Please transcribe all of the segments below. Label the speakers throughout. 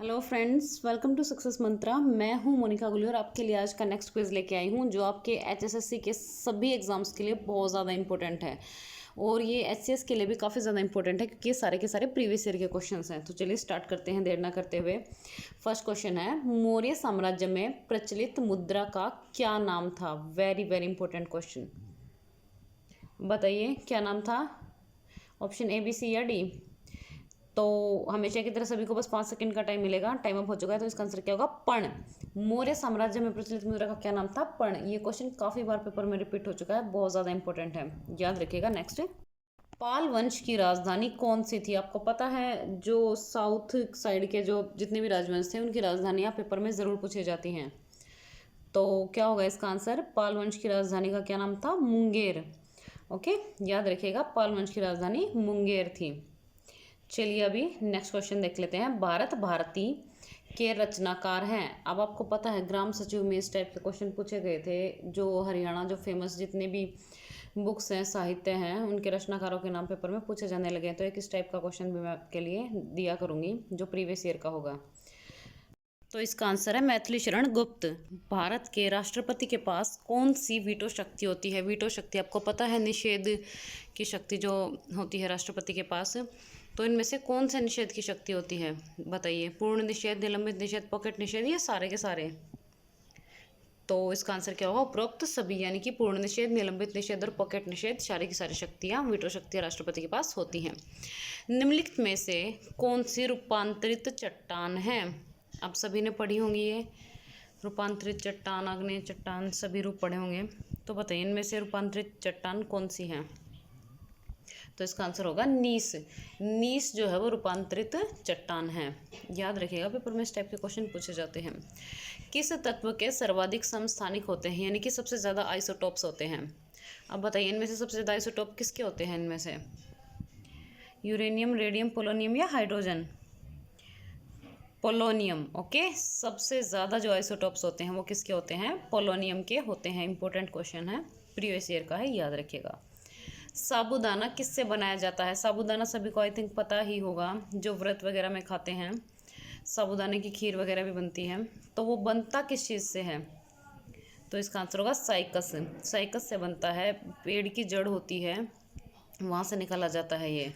Speaker 1: Hello friends, welcome to success Mantra. मैं हूं मोनिका गुली और आपके लिए आज का नेक्स्ट क्विज लेके आई हूं जो आपके एचएसएससी के सभी एग्जाम्स के लिए बहुत ज़्यादा इंपॉर्टेंट है और ये एचसीएस के लिए भी काफ़ी ज़्यादा इंपॉर्टेंट है क्योंकि ये सारे के सारे प्रीवियस ईयर के क्वेश्चंस हैं। तो चलिए स्टार्ट करते हैं देर ना करते हुए। फर्स्ट क्वेश्चन है, मौर्य साम्राज्य में प्रचलित मुद्रा का क्या नाम था? Very very important question. बताइए क्या नाम था? ऑप्शन ए, बी, सी या डी? तो हमेशा की तरह सभी को बस 5 सेकंड का टाइम मिलेगा। टाइम अप हो चुका है तो इसका आंसर क्या होगा? पर्ण। मौर्य साम्राज्य में प्रचलित मुद्रा का क्या नाम था? पर्ण। ये क्वेश्चन काफी बार पेपर में रिपीट हो चुका है, बहुत ज्यादा इंपॉर्टेंट है, याद रखिएगा। नेक्स्ट, पाल वंश की राजधानी कौन सी थी? आपको पता है जो साउथ साइड के जो जितने भी राजवंश थे उनकी राजधानियां पेपर में जरूर पूछी जाती हैं। तो क्या होगा इसका आंसर? पाल वंश की राजधानी का क्या नाम था? मुंगेर। ओके, याद रखिएगा, पाल वंश की राजधानी मुंगेर थी। चलिए अभी नेक्स्ट क्वेश्चन देख लेते हैं। भारत भारती के रचनाकार हैं। अब आपको पता है ग्राम सचिव में इस टाइप के क्वेश्चन पूछे गए थे। जो हरियाणा जो फेमस जितने भी बुक्स हैं, साहित्य हैं, उनके रचनाकारों के नाम पेपर में पूछे जाने लगे हैं। तो एक इस टाइप का क्वेश्चन भी मैं आपके लिए दिया करूंगी जो प्रीवियस ईयर का होगा। तो इसका आंसर है मैथिली शरण गुप्त। भारत के राष्ट्रपति के पास कौन सी वीटो शक्ति होती है? वीटो शक्ति आपको पता है, निषेध की शक्ति जो होती है राष्ट्रपति के पास। तो इनमें से कौन से निषेध की शक्ति होती है? बताइए। पूर्ण निषेध, निलंबित निषेध, पॉकेट निषेध, ये सारे के सारे? तो इसका आंसर क्या होगा? उपरोक्त सभी, यानी कि पूर्ण निषेध, निलंबित निषेध और पॉकेट निषेध, सारी की सारी शक्तियाँ, वीटो शक्तियाँ राष्ट्रपति के पास होती हैं। निम्नलिखित में से कौन सी रूपांतरित चट्टान है? आप सभी ने पढ़ी होंगी ये रूपांतरित चट्टान, आग्नेय चट्टान, सभी रूप पढ़े होंगे। तो बताइए इनमें से रूपांतरित चट्टान कौन सी है? तो इसका आंसर होगा नीस। नीस जो है वो रूपांतरित चट्टान है, याद रखिएगा, पेपर में इस टाइप के क्वेश्चन पूछे जाते हैं। किस तत्व के सर्वाधिक समस्थानिक होते हैं, यानी कि सबसे ज़्यादा आइसोटोप्स होते हैं? अब बताइए इनमें से सबसे ज़्यादा आइसोटोप किसके होते हैं? इनमें से यूरेनियम, रेडियम, पोलोनियम या हाइड्रोजन? पोलोनियम। ओके, सबसे ज़्यादा जो आइसोटोप्स होते हैं वो किसके होते हैं? पोलोनियम के होते हैं। इंपॉर्टेंट क्वेश्चन है, प्रीवियस ईयर का है, याद रखिएगा। साबूदाना किससे बनाया जाता है? साबूदाना सभी को आई थिंक पता ही होगा, जो व्रत वगैरह में खाते हैं साबूदाने की खीर वगैरह भी बनती है। तो वो बनता किस चीज़ से है? तो इसका आंसर होगा साइकस। साइकस से बनता है, पेड़ की जड़ होती है, वहाँ से निकाला जाता है। ये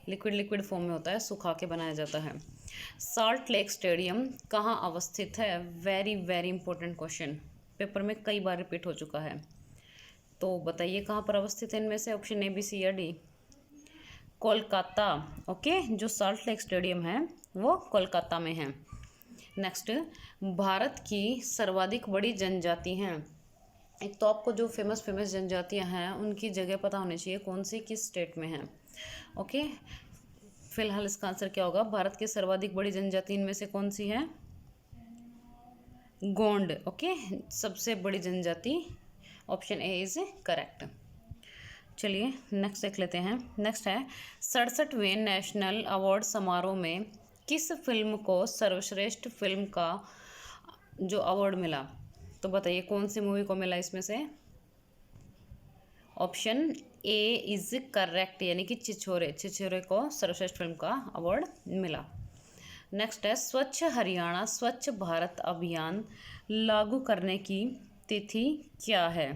Speaker 1: लिक्विड लिक्विड फॉर्म में होता है, सुखा के बनाया जाता है। सॉल्ट लेक स्टेडियम कहाँ अवस्थित है? Very very important question, paper में कई बार रिपीट हो चुका है। तो बताइए कहाँ पर अवस्थित है इनमें से? ऑप्शन ए, बी, सी या डी? कोलकाता। ओके, जो सॉल्ट लेक स्टेडियम है वो कोलकाता में है। नेक्स्ट, भारत की सर्वाधिक बड़ी जनजाति हैं। एक तो आपको जो फेमस फेमस जनजातियां हैं उनकी जगह पता होनी चाहिए, कौन सी किस स्टेट में है। ओके, फिलहाल इसका आंसर क्या होगा? भारत की सर्वाधिक बड़ी जनजाति इनमें से कौन सी है? गोंड। ओके, सबसे बड़ी जनजाति, ऑप्शन ए इज करेक्ट। चलिए नेक्स्ट देख लेते हैं। नेक्स्ट है, 67वें नेशनल अवार्ड समारोह में किस फिल्म को सर्वश्रेष्ठ फिल्म का जो अवार्ड मिला? तो बताइए कौन सी मूवी को मिला इसमें से? ऑप्शन ए इज करेक्ट, यानी कि छिछोरे। छिछोरे को सर्वश्रेष्ठ फिल्म का अवार्ड मिला। नेक्स्ट है, स्वच्छ हरियाणा स्वच्छ भारत अभियान लागू करने की तिथि क्या है?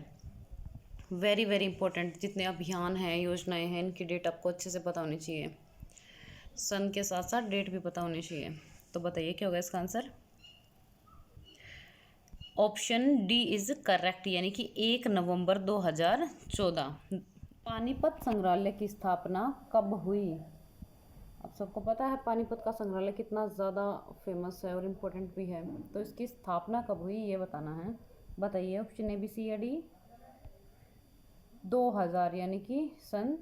Speaker 1: वेरी वेरी इंपॉर्टेंट, जितने अभियान हैं, योजनाएं हैं, इनकी डेट आपको अच्छे से पता होनी चाहिए। सन के साथ साथ डेट भी पता होनी चाहिए। तो बताइए क्या होगा इसका answer? Option D is correct, यानी कि 1 नवंबर 2014। पानीपत संग्रहालय की स्थापना कब हुई? अब सबको पता है पानीपत का संग्रहालय कितना ज़्यादा फेमस है और इम्पोर्टेंट भी है। तो इसकी स्थापना कब हुई ये बताना है। बताइए ऑप्शन ए, बी, सी या डी? 2000, यानी कि सन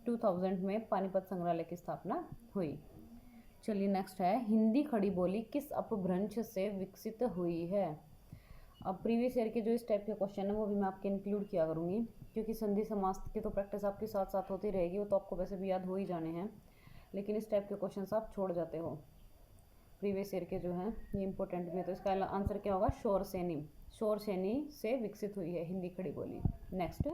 Speaker 1: 2000 में पानीपत संग्रहालय की स्थापना हुई। चलिए नेक्स्ट है, हिंदी खड़ी बोली किस अपभ्रंश से विकसित हुई है? अब प्रीवियस ईयर के जो इस टाइप के क्वेश्चन है वो भी मैं आपके इंक्लूड किया करूँगी, क्योंकि संधि समास की तो प्रैक्टिस आपके साथ साथ होती रहेगी, वो तो आपको वैसे भी याद हो ही जाने हैं, लेकिन इस टाइप के क्वेश्चन आप छोड़ जाते हो। प्रीवियस ईयर के जो हैं ये इंपॉर्टेंट भी है। तो इसका आंसर क्या होगा? शोरसेनी। शोरसेनी से विकसित हुई है हिंदी खड़ी बोली। नेक्स्ट,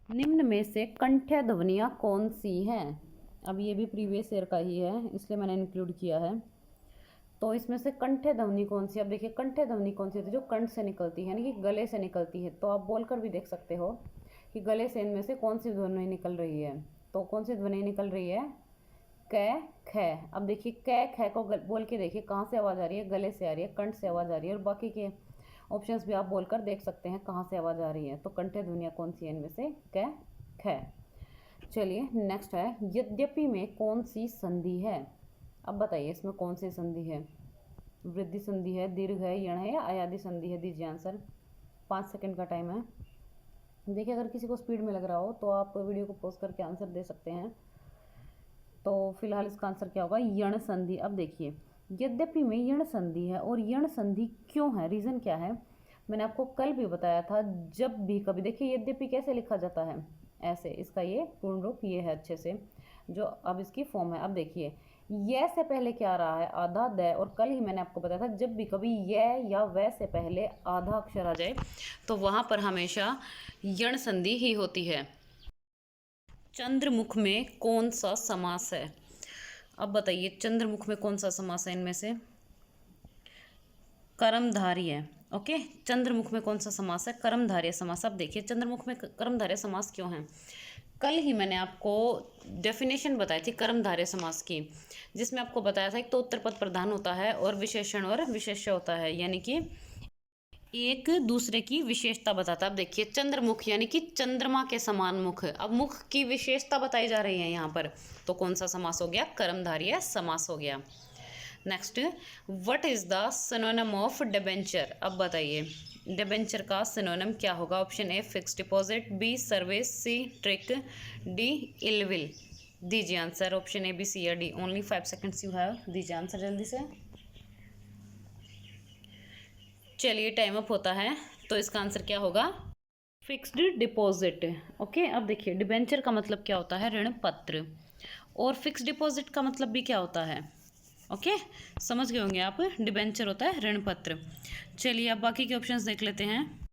Speaker 1: निम्न में से कंठ्य ध्वनियाँ कौन सी हैं? अब ये भी प्रीवियस ईयर का ही है, इसलिए मैंने इंक्लूड किया है। तो इसमें से कंठे ध्वनि कौन सी, अब देखिए कंठे ध्वनि कौन सी होती है, जो कंठ से निकलती है यानी कि गले से निकलती है। तो आप बोलकर भी देख सकते हो कि गले से इनमें से कौन सी ध्वनि निकल रही है। तो कौन सी ध्वनि निकल रही है, क ख। अब देखिए क ख को बोल के देखिए कहाँ से आवाज़ आ रही है, गले से आ रही है, कंठ से आवाज़ आ रही है। और बाकी के ऑप्शंस भी आप बोलकर देख सकते हैं कहाँ से आवाज़ आ रही है। तो कंठे ध्वनियाँ कौन सी है इनमें से, क ख। चलिए नेक्स्ट है, यद्यपि में कौन सी संधि है। अब बताइए इसमें कौन सी संधि है, वृद्धि संधि है, दीर्घ है, यण है या अयादि संधि है। दीजिए आंसर, 5 सेकंड का टाइम है। देखिए अगर किसी को स्पीड में लग रहा हो तो आप वीडियो को पॉज करके आंसर दे सकते हैं। तो फिलहाल इसका आंसर क्या होगा, यण संधि। अब देखिए यद्यपि में यण संधि है, और यण संधि क्यों है, रीज़न क्या है, मैंने आपको कल भी बताया था। जब भी कभी देखिए यद्यपि कैसे लिखा जाता है, ऐसे, इसका ये पूर्ण रूप ये है अच्छे से, जो अब इसकी फॉर्म है। अब देखिए ये से पहले क्या आ रहा है, आधा द। और कल ही मैंने आपको बताया था जब भी कभी ये या वह से पहले आधा अक्षर आ जाए तो वहाँ पर हमेशा यण संधि ही होती है। चंद्रमुख में कौन सा समास है। अब बताइए चंद्रमुख में कौन सा समास है इनमें से, कर्मधारय है। ओके, चंद्रमुख में कौन सा समास है, कर्मधारय समास। अब देखिए चंद्रमुख में कर्मधारय समास क्यों है, कल ही मैंने आपको डेफिनेशन बताई थी कर्मधारय समास की, जिसमें आपको बताया था एक तो उत्तर पद प्रधान होता है और विशेषण और विशेष्य होता है, यानी कि एक दूसरे की विशेषता बताता है। अब देखिए चंद्रमुख यानी कि चंद्रमा के समान मुख, अब मुख की विशेषता बताई जा रही है यहाँ पर, तो कौन सा समास हो गया, कर्मधारय समास हो गया। Next, what is the synonym of debenture. अब बताइए डिबेंचर का सिनोनिम क्या होगा। Option A fix deposit, B service, C trick, D ill will. दीजिए answer, option A B C या D. Only 5 seconds you have, दीजिए आंसर जल्दी से। चलिए टाइम अप होता है, तो इसका आंसर क्या होगा, फिक्स्ड डिपॉजिट। ओके, अब देखिए डिबेंचर का मतलब क्या होता है, ऋण पत्र, और फिक्स्ड डिपॉजिट का मतलब भी क्या होता है। ओके, समझ गए होंगे आप, डिबेंचर होता है ऋण पत्र। चलिए अब बाकी के ऑप्शंस देख लेते हैं।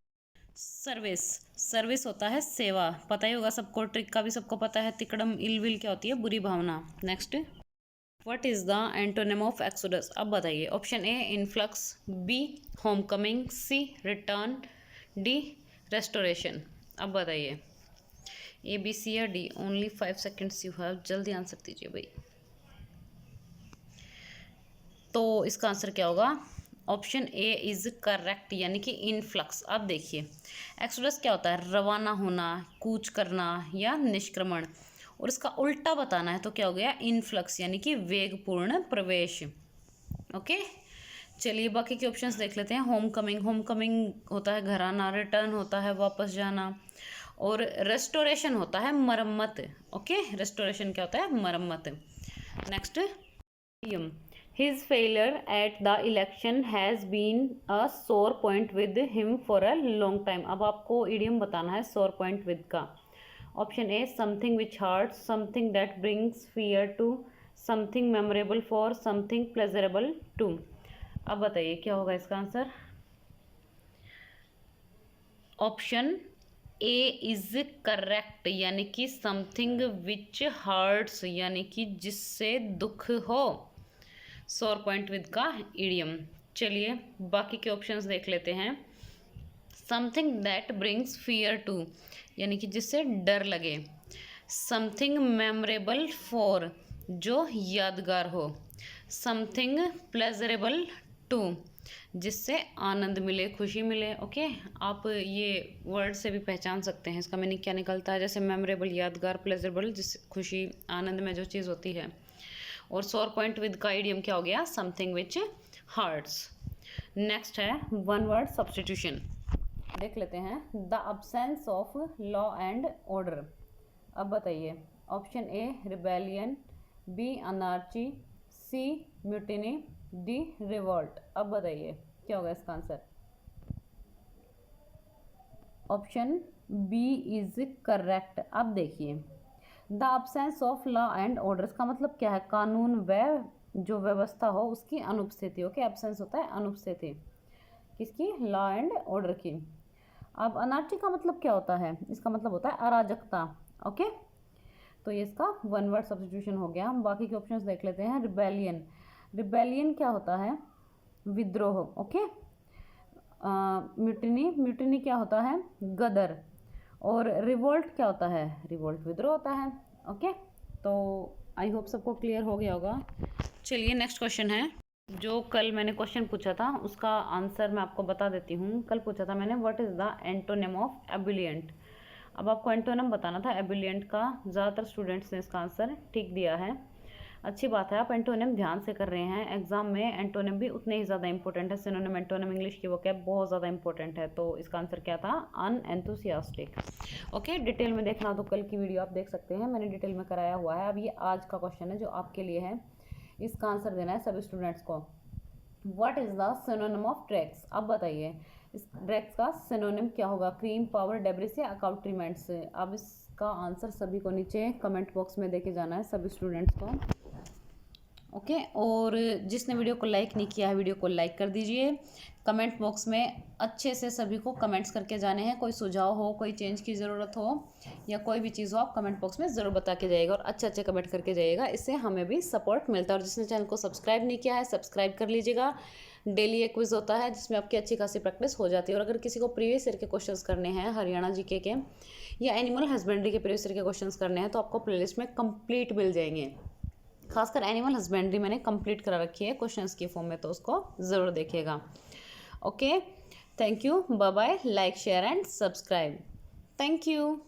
Speaker 1: सर्विस, सर्विस होता है सेवा, पता ही होगा सबको, ट्रिक का भी सबको पता है, तिकड़म इलविल क्या होती है, बुरी भावना। Next, what is the antonym of exodus. अब बताइए, option A influx, B home coming, C return, D restoration. अब बताइए ए बी सी या D. Only 5 seconds you have, जल्दी आंसर दीजिए भाई। तो इसका आंसर क्या होगा, ऑप्शन ए इज करेक्ट, यानी कि इनफ्लक्स। अब देखिए एक्सोडस क्या होता है, रवाना होना, कूच करना या निष्क्रमण, और इसका उल्टा बताना है तो क्या हो गया, इनफ्लक्स, यानी कि वेगपूर्ण प्रवेश। ओके, चलिए बाकी के ऑप्शंस देख लेते हैं। होम कमिंग, होम कमिंग होता है घर आना, रिटर्न होता है वापस जाना, और रेस्टोरेशन होता है मरम्मत। ओके, रेस्टोरेशन क्या होता है, मरम्मत। Next, his failure at the election has been a sore point with him for a long time। अब आपको idiom बताना है sore point with का। Option A something which hurts, something that brings fear to, something memorable for, something pleasurable to। अब बताइए क्या होगा इसका answer. Option A is correct, यानी कि समथिंग विच हर्ट्स, यानी कि जिससे दुख हो, सोर पॉइंट विद का इडियम। चलिए बाकी के ऑप्शंस देख लेते हैं। Something that brings fear to, यानी कि जिससे डर लगे। समथिंग मेमोरेबल फॉर, जो यादगार हो। समथिंग प्लेजरेबल टू, जिससे आनंद मिले, खुशी मिले। ओके, आप ये वर्ड से भी पहचान सकते हैं इसका मीनिंग क्या निकलता है, जैसे मेमोरेबल यादगार, प्लेजरेबल जिस खुशी आनंद में जो चीज़ होती है, और सोर पॉइंट विद का इडियम क्या हो गया, समथिंग विच हर्ट्स। नेक्स्ट है वन वर्ड सब्सटीट्यूशन, देख लेते हैं। The absence of law and order. अब बताइए, option A rebellion, B anarchy, C mutiny, D revolt. अब बताइए क्या होगा इसका answer. Option B is correct. अब देखिए the absence of law and orders का मतलब क्या है, कानून व जो व्यवस्था हो उसकी अनुपस्थिति। ओके, एब्सेंस होता है अनुपस्थिति किसकी, लॉ एंड ऑर्डर की। अब अनार्ची का मतलब क्या होता है, इसका मतलब होता है अराजकता। ओके, तो ये इसका वन वर्ड सब्स्टिट्यूशन हो गया। हम बाकी के ऑप्शंस देख लेते हैं। रिबेलियन, रिबेलियन क्या होता है? विद्रोह। ओके। म्यूटिनी, म्यूटिनी क्या होता है? गदर। और रिवोल्ट क्या होता है? रिवोल्ट विद्रोह होता है। ओके, तो आई होप सबको क्लियर हो गया होगा। चलिए नेक्स्ट क्वेश्चन है। जो कल मैंने क्वेश्चन पूछा था उसका आंसर मैं आपको बता देती हूँ। कल पूछा था मैंने what is the antonym of ebullient. अब आपको एंटोनिम बताना था एबुलिएंट का। ज़्यादातर स्टूडेंट्स ने इसका आंसर ठीक दिया है। अच्छी बात है, आप एंटोनिम ध्यान से कर रहे हैं। एग्जाम में एंटोनिम भी उतने ही ज़्यादा इंपॉर्टेंट है। सिनोनिम, एंटोनिम, इंग्लिश की वोकैब बहुत ज़्यादा इंपॉर्टेंट है। तो इसका आंसर क्या था? अनएंथुसियास्टिक। ओके, डिटेल में देखना तो कल की वीडियो आप देख सकते हैं, मैंने डिटेल में कराया हुआ है। अब ये आज का क्वेश्चन है जो आपके लिए है, इसका आंसर देना है सभी स्टूडेंट्स को। What is the synonym of drags? अब बताइए इस ड्रैग्स का सिनोनिम क्या होगा? क्रीम, पावर, डेब्रिस या अकाउंट्रीमेंट्स? अब इसका आंसर सभी को नीचे कमेंट बॉक्स में देके जाना है सभी स्टूडेंट्स को। ओके, और जिसने वीडियो को लाइक नहीं किया है वीडियो को लाइक कर दीजिए। कमेंट बॉक्स में अच्छे से सभी को कमेंट्स करके जाने हैं। कोई सुझाव हो, कोई चेंज की ज़रूरत हो या कोई भी चीज़ हो, आप कमेंट बॉक्स में ज़रूर बता के जाइएगा और अच्छे अच्छे कमेंट करके जाइएगा। इससे हमें भी सपोर्ट मिलता है। और जिसने चैनल को सब्सक्राइब नहीं किया है सब्सक्राइब कर लीजिएगा। डेली एक क्विज होता है जिसमें आपकी अच्छी खासी प्रैक्टिस हो जाती है। और अगर किसी को प्रीवियस ईयर के क्वेश्चंस करने हैं, हरियाणा जीके के या एनिमल हस्बेंड्री के प्रीवियस ईयर के क्वेश्चंस करने हैं, तो आपको प्लेलिस्ट में कंप्लीट मिल जाएंगे। खासकर एनिमल हस्बेंड्री मैंने कंप्लीट करा रखी है क्वेश्चंस की फॉर्म में, तो उसको ज़रूर देखिएगा। Okay, thank you, bye bye, like share and subscribe. Thank you.